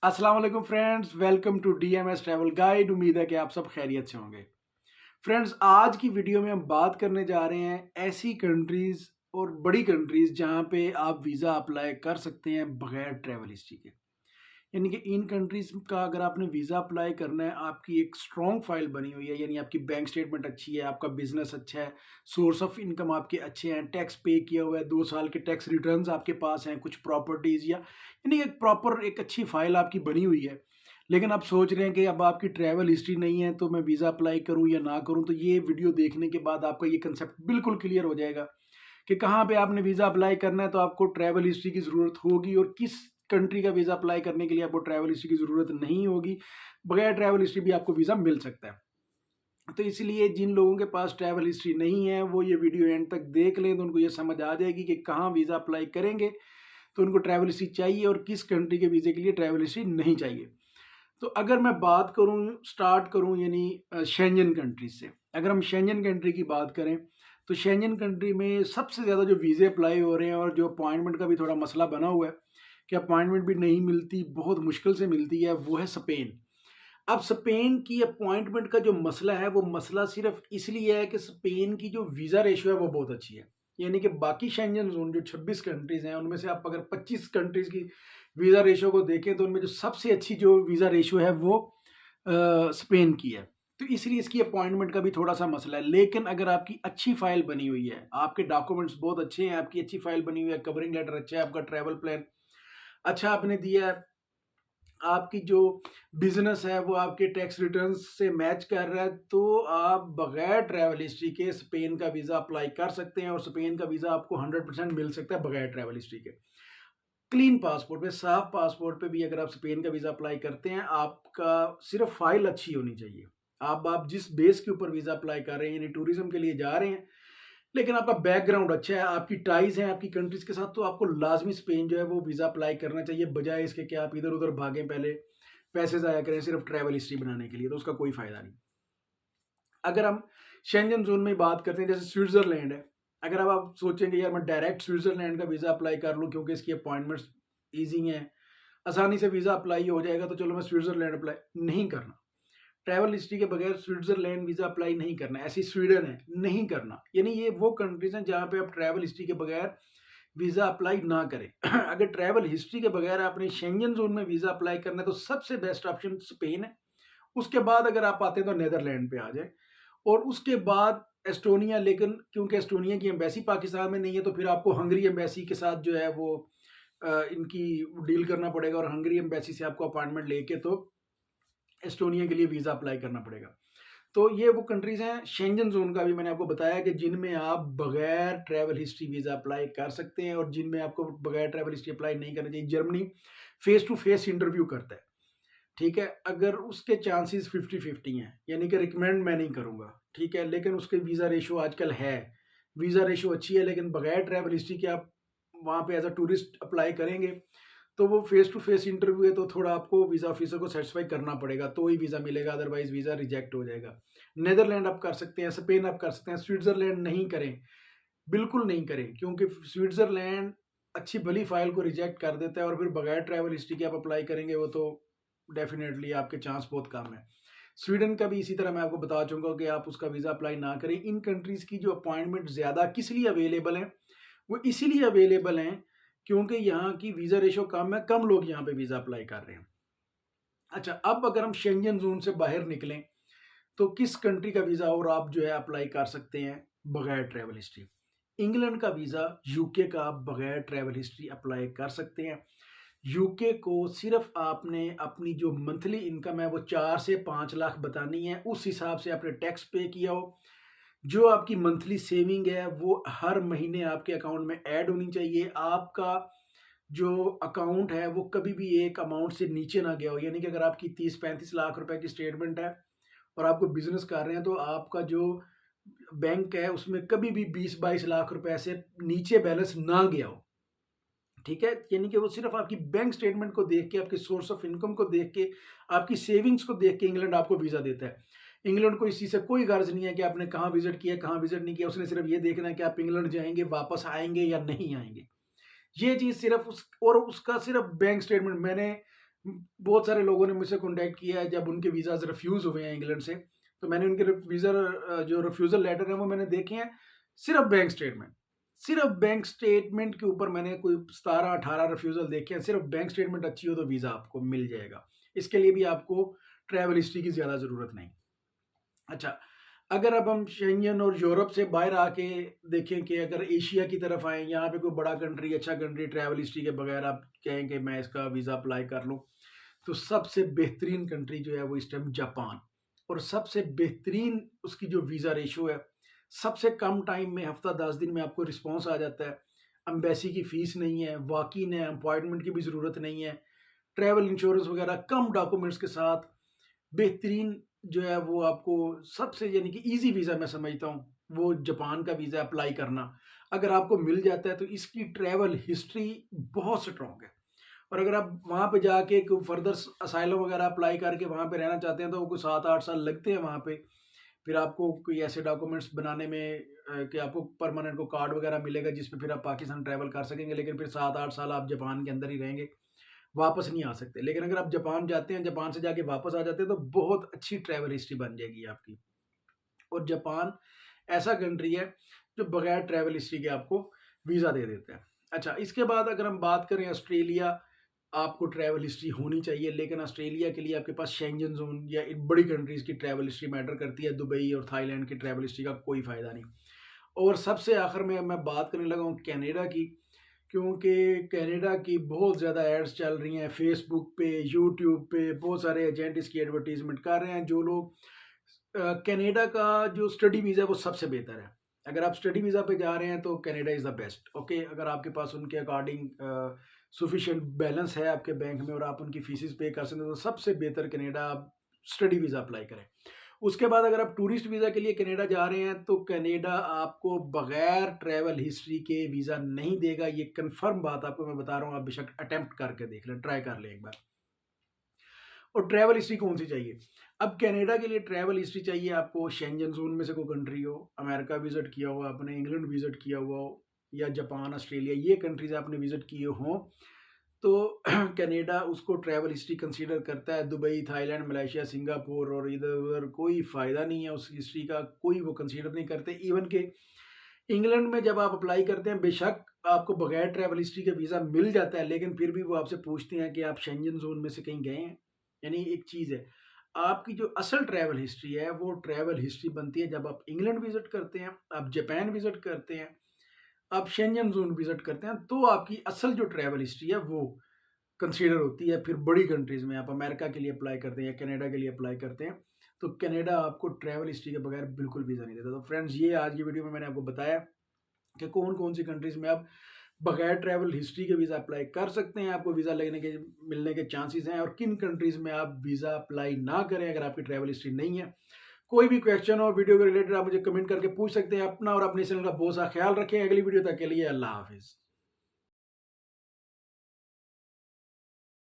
अस्सलाम वालेकुम friends, welcome to DMS travel guide. उम्मीद है कि आप सब खैरियत से होंगे। फ्रेंड्स, आज की वीडियो में हम बात करने जा रहे हैं ऐसी कंट्रीज और बड़ी कंट्रीज जहां पे आप वीज़ा अप्लाई कर सकते हैं बगैर ट्रैवल हिस्ट्री के। यानी कि इन कंट्रीज का अगर आपने वीज़ा अप्लाई करना है, आपकी एक स्ट्रॉन्ग फाइल बनी हुई है, यानी आपकी बैंक स्टेटमेंट अच्छी है, आपका बिजनेस अच्छा है, सोर्स ऑफ इनकम आपके अच्छे हैं, टैक्स पे किया हुआ है, 2 साल के टैक्स रिटर्न्स आपके पास हैं, कुछ प्रॉपर्टीज या यानी एक प्रॉपर एक अच्छी फाइल आपकी बनी हुई है। लेकिन आप सोच रहे हैं कि अब आपकी ट्रैवल हिस्ट्री नहीं है तो मैं वीज़ा अप्लाई करूं या ना करूं, तो ये वीडियो देखने के बाद आपका ये कंसेप्ट बिल्कुल क्लियर हो जाएगा कि कहाँ पे आपने वीज़ा अप्लाई करना है, तो आपको ट्रैवल हिस्ट्री की ज़रूरत होगी और किस कंट्री का वीज़ा अप्लाई करने के लिए आपको ट्रैवल हिस्ट्री की ज़रूरत नहीं होगी। बगैर ट्रैवल हिस्ट्री भी आपको वीज़ा मिल सकता है। तो इसलिए जिन लोगों के पास ट्रैवल हिस्ट्री नहीं है वो ये वीडियो एंड तक देख लें, तो उनको ये समझ आ जाएगी कि कहाँ वीज़ा अप्लाई करेंगे तो उनको ट्रैवल हिस्ट्री चाहिए और किस कंट्री के वीज़े के लिए ट्रैवल हिस्ट्री नहीं चाहिए। तो अगर मैं बात करूं, स्टार्ट करूं यानी शेंजन कंट्रीज से। अगर हम शेंजन कंट्री की बात करें तो शेंजन कंट्री में सबसे ज़्यादा जो वीज़े अप्लाई हो रहे हैं और जो अपॉइंटमेंट का भी थोड़ा मसला बना हुआ है कि अपॉइंटमेंट भी नहीं मिलती, बहुत मुश्किल से मिलती है, वो है स्पेन। अब स्पेन की अपॉइंटमेंट का जो मसला है वो मसला सिर्फ इसलिए है कि स्पेन की जो वीज़ा रेशियो है वो बहुत अच्छी है। यानी कि बाकी शेंजन जोन जो 26 कंट्रीज हैं उनमें से आप अगर 25 कंट्रीज की वीज़ा रेशियो को देखें तो उनमें जो सबसे अच्छी जो वीज़ा रेशियो है वो स्पेन की है। तो इसलिए इसकी अपॉइंटमेंट का भी थोड़ा सा मसला है। लेकिन अगर आपकी अच्छी फाइल बनी हुई है, आपके डॉक्यूमेंट्स बहुत अच्छे हैं, आपकी अच्छी फाइल बनी हुई है, कवरिंग लेटर अच्छा है, आपका ट्रैवल प्लान अच्छा आपने दिया है, आपकी जो बिजनेस है वो आपके टैक्स रिटर्न्स से मैच कर रहा है, तो आप बगैर ट्रैवल हिस्ट्री के स्पेन का वीज़ा अप्लाई कर सकते हैं और स्पेन का वीज़ा आपको 100% मिल सकता है बगैर ट्रैवल हिस्ट्री के। क्लीन पासपोर्ट पे, साफ पासपोर्ट पे भी अगर आप स्पेन का वीज़ा अप्लाई करते हैं, आपका सिर्फ फाइल अच्छी होनी चाहिए। आप जिस बेस के ऊपर वीज़ा अप्लाई कर रहे हैं, यानी टूरिज्म के लिए जा रहे हैं, लेकिन आपका बैकग्राउंड अच्छा है, आपकी टाइज हैं आपकी कंट्रीज के साथ, तो आपको लाजमी स्पेन जो है वो वीज़ा अप्लाई करना चाहिए, बजाय इसके कि आप इधर उधर भागें, पहले पैसे ज़ाया करें सिर्फ ट्रैवल हिस्ट्री बनाने के लिए, तो उसका कोई फ़ायदा नहीं। अगर हम शेंजन जोन में बात करते हैं, जैसे स्विट्ज़रलैंड है, अगर अब आप सोचेंगे यार मैं डायरेक्ट स्विट्ज़रलैंड का वीज़ा अप्लाई कर लूँ क्योंकि इसकी अपॉइंटमेंट्स ईजी हैं, आसानी से वीज़ा अप्लाई हो जाएगा, तो चलो मैं स्विट्ज़रलैंड अप्लाई नहीं करना। ट्रैवल हिस्ट्री के बगैर स्विट्जरलैंड वीज़ा अप्लाई नहीं करना। ऐसी स्वीडन है, नहीं करना। यानी ये वो कंट्रीज हैं जहाँ पे आप ट्रैवल हिस्ट्री के बगैर वीज़ा अप्लाई ना करें। अगर ट्रैवल हिस्ट्री के बगैर आपने शेंजन जोन में वीज़ा अप्लाई करना है तो सबसे बेस्ट ऑप्शन स्पेन है। उसके बाद अगर आप आते हैं तो नेदरलैंड पे आ जाए और उसके बाद एस्टोनिया। लेकिन क्योंकि एस्टोनिया की एम्बेसी पाकिस्तान में नहीं है तो फिर आपको हंगरी एम्बेसी के साथ जो है वो इनकी डील करना पड़ेगा और हंगरी एम्बेसी से आपको अपॉइंटमेंट लेके तो एस्टोनिया के लिए वीज़ा अप्लाई करना पड़ेगा। तो ये वो कंट्रीज़ हैं शेंजन ज़ोन का भी मैंने आपको बताया कि जिनमें आप बगैर ट्रैवल हिस्ट्री वीज़ा अप्लाई कर सकते हैं और जिनमें आपको बगैर ट्रैवल हिस्ट्री अप्लाई नहीं करना चाहिए। Germany face to face interview करता है, ठीक है? अगर उसके चांसेस 50-50 हैं, यानी कि रिकमेंड मैं नहीं करूँगा, ठीक है? लेकिन उसके वीज़ा रेशियो आजकल है, वीज़ा रेशियो अच्छी है, लेकिन बगैर ट्रैवल हिस्ट्री के आप वहाँ पे एज़ अ टूरिस्ट अप्लाई करेंगे तो वो फेस टू फेस इंटरव्यू है, तो थोड़ा आपको वीज़ा ऑफिसर को सेटिस्फाई करना पड़ेगा तो ही वीज़ा मिलेगा, अदरवाइज वीज़ा रिजेक्ट हो जाएगा। नेदरलैंड आप कर सकते हैं, स्पेन आप कर सकते हैं, स्विट्जरलैंड नहीं करें, बिल्कुल नहीं करें, क्योंकि स्विट्जरलैंड अच्छी भली फाइल को रिजेक्ट कर देता है और फिर बगैर ट्रैवल हिस्ट्री के आप अप्लाई करेंगे वो तो डेफिनेटली आपके चांस बहुत कम है। स्वीडन का भी इसी तरह मैं आपको बता चुका कि आप उसका वीज़ा अप्लाई ना करें। इन कंट्रीज़ की जो अपॉइंटमेंट ज़्यादा किस लिए अवेलेबल हैं, वो इसीलिए अवेलेबल हैं क्योंकि यहाँ की वीज़ा रेशो कम है, कम लोग यहाँ पे वीज़ा अप्लाई कर रहे हैं। अच्छा, अब अगर हम शेंजन जोन से बाहर निकलें तो किस कंट्री का वीज़ा और आप जो है अप्लाई कर सकते हैं बगैर ट्रैवल हिस्ट्री। इंग्लैंड का वीज़ा, यूके का आप बगैर ट्रैवल हिस्ट्री अप्लाई कर सकते हैं। यूके को सिर्फ आपने अपनी जो मंथली इनकम है वो 4 से 5 लाख बतानी है, उस हिसाब से आपने टैक्स पे किया हो। जो आपकी मंथली सेविंग है वो हर महीने आपके अकाउंट में ऐड होनी चाहिए। आपका जो अकाउंट है वो कभी भी एक अमाउंट से नीचे ना गया हो, यानी कि अगर आपकी 30-35 लाख रुपए की स्टेटमेंट है और आपको बिजनेस कर रहे हैं तो आपका जो बैंक है उसमें कभी भी 20-22 लाख रुपए से नीचे बैलेंस ना गया हो, ठीक है? यानी कि वो सिर्फ आपकी बैंक स्टेटमेंट को देख के, आपके सोर्स ऑफ इनकम को देख के, आपकी सेविंग्स को देख के इंग्लैंड आपको वीज़ा देता है। इंग्लैंड को इस चीज़ से कोई गर्ज नहीं है कि आपने कहाँ विजिट किया, कहाँ विजिट नहीं किया, उसने सिर्फ ये देखना है कि आप इंग्लैंड जाएंगे, वापस आएंगे या नहीं आएंगे। ये चीज़ सिर्फ उस और उसका सिर्फ बैंक स्टेटमेंट। मैंने बहुत सारे लोगों ने मुझसे कॉन्टैक्ट किया है जब उनके वीज़ाज़ रिफ्यूज़ हुए हैं इंग्लैंड से, तो मैंने उनके वीज़ा जो रिफ्यूज़ल लेटर हैं वो मैंने देखे हैं। सिर्फ बैंक स्टेटमेंट के ऊपर मैंने कोई 17-18 रिफ्यूज़ल देखे हैं। सिर्फ बैंक स्टेटमेंट अच्छी हो तो वीज़ा आपको मिल जाएगा। इसके लिए भी आपको ट्रैवल हिस्ट्री की ज़्यादा ज़रूरत नहीं। अच्छा, अगर अब हम शेंजन और यूरोप से बाहर आके देखें कि अगर एशिया की तरफ आएँ, यहाँ पे कोई बड़ा कंट्री, अच्छा कंट्री, ट्रैवल हिस्ट्री के बगैर आप कहें कि मैं इसका वीज़ा अप्लाई कर लूँ, तो सबसे बेहतरीन कंट्री जो है वो इस टाइम जापान, और सबसे बेहतरीन उसकी जो वीज़ा रेशो है, सबसे कम टाइम में हफ्ता 10 दिन में आपको रिस्पॉन्स आ जाता है। एम्बेसी की फ़ीस नहीं है, वॉक-इन है, अपॉइंटमेंट की भी ज़रूरत नहीं है, ट्रैवल इंश्योरेंस वगैरह कम डॉक्यूमेंट्स के साथ बेहतरीन जो है वो आपको सबसे यानी कि ईज़ी वीज़ा मैं समझता हूँ, वो जापान का वीज़ा अप्लाई करना। अगर आपको मिल जाता है तो इसकी ट्रैवल हिस्ट्री बहुत स्ट्रॉन्ग है। और अगर आप वहाँ पे जाके कोई फर्दर असाइलम वगैरह अप्लाई करके वहाँ पे रहना चाहते हैं तो कोई 7-8 साल लगते हैं वहाँ पे। फिर आपको कोई ऐसे डॉक्यूमेंट्स बनाने में कि आपको परमानेंट को कार्ड वगैरह मिलेगा जिस पे फिर आप पाकिस्तान ट्रैवल कर सकेंगे, लेकिन फिर 7-8 साल आप जापान के अंदर ही रहेंगे, वापस नहीं आ सकते। लेकिन अगर आप जापान जाते हैं, जापान से जाके वापस आ जाते हैं तो बहुत अच्छी ट्रैवल हिस्ट्री बन जाएगी आपकी। और जापान ऐसा कंट्री है जो बगैर ट्रैवल हिस्ट्री के आपको वीज़ा दे देता है। अच्छा, इसके बाद अगर हम बात करें ऑस्ट्रेलिया, आपको ट्रैवल हिस्ट्री होनी चाहिए, लेकिन ऑस्ट्रेलिया के लिए आपके पास शेंजन ज़ोन या इन बड़ी कंट्रीज़ की ट्रैवल हिस्ट्री मैटर करती है। दुबई और थाईलैंड की ट्रैवल हिस्ट्री का कोई फ़ायदा नहीं। और सबसे आखिर में मैं बात करने लगा हूँ कनाडा की, क्योंकि कनाडा की बहुत ज़्यादा एड्स चल रही हैं फेसबुक पे, यूट्यूब पे, बहुत सारे एजेंट इसकी एडवर्टीज़मेंट कर रहे हैं। जो लोग कनाडा का जो स्टडी वीज़ा है वो सबसे बेहतर है। अगर आप स्टडी वीज़ा पे जा रहे हैं तो Canada is the best. Okay, अगर आपके पास उनके अकॉर्डिंग सफिशिएंट बैलेंस है आपके बैंक में और आप उनकी फीसेस पे कर सकते हैं तो सबसे बेहतर कनाडा, आप स्टडी वीज़ा अप्लाई करें। उसके बाद अगर आप टूरिस्ट वीज़ा के लिए कनाडा जा रहे हैं तो कनाडा आपको बगैर ट्रैवल हिस्ट्री के वीज़ा नहीं देगा। ये कंफर्म बात आपको मैं बता रहा हूँ, आप बेशक अटेम्प्ट करके देख लें, ट्राई कर लें एक बार। और ट्रैवल हिस्ट्री कौन सी चाहिए? अब कनाडा के लिए ट्रैवल हिस्ट्री चाहिए आपको शेंजन ज़ोन में से कोई कंट्री हो, अमेरिका विज़िट किया हो आपने, इंग्लैंड विज़िट किया हुआ हो, या जापान, ऑस्ट्रेलिया, ये कंट्रीज़ आपने विज़िट किए हों, तो कनाडा उसको ट्रैवल हिस्ट्री कंसीडर करता है। दुबई, थाईलैंड, मलेशिया, सिंगापुर और इधर-उधर कोई फ़ायदा नहीं है उस हिस्ट्री का, कोई वो कंसीडर नहीं करते। इवन कि इंग्लैंड में जब आप अप्लाई करते हैं, बेशक आपको बगैर ट्रैवल हिस्ट्री के वीज़ा मिल जाता है, लेकिन फिर भी वो आपसे पूछते हैं कि आप शेंजन ज़ोन में से कहीं गए हैं? यानी एक चीज़ है, आपकी जो असल ट्रैवल हिस्ट्री है, वो ट्रैवल हिस्ट्री बनती है जब आप इंग्लैंड विज़िट करते हैं, आप जापान विज़िट करते हैं, आप शेंजन ज़ोन विज़िट करते हैं, तो आपकी असल जो ट्रैवल हिस्ट्री है वो कंसीडर होती है। फिर बड़ी कंट्रीज़ में आप अमेरिका के लिए अप्लाई करते हैं या कनाडा के लिए अप्लाई करते हैं, तो कनाडा आपको ट्रैवल हिस्ट्री के बगैर बिल्कुल वीज़ा नहीं देता। तो फ्रेंड्स, ये आज की वीडियो में मैंने आपको बताया कि कौन-कौन सी कंट्रीज़ में आप बगैर ट्रैवल हिस्ट्री के वीज़ा अप्लाई कर सकते हैं, आपको वीज़ा लगने के मिलने के चांसेस हैं, और किन कंट्रीज़ में आप वीज़ा अप्लाई ना करें अगर आपकी ट्रैवल हिस्ट्री नहीं है। कोई भी क्वेश्चन हो वीडियो के रिलेटेड आप मुझे कमेंट करके पूछ सकते हैं। अपना और अपने चैनल का बहुत सा ख्याल रखें। अगली वीडियो तक के लिए अल्लाह हाफ़िज़।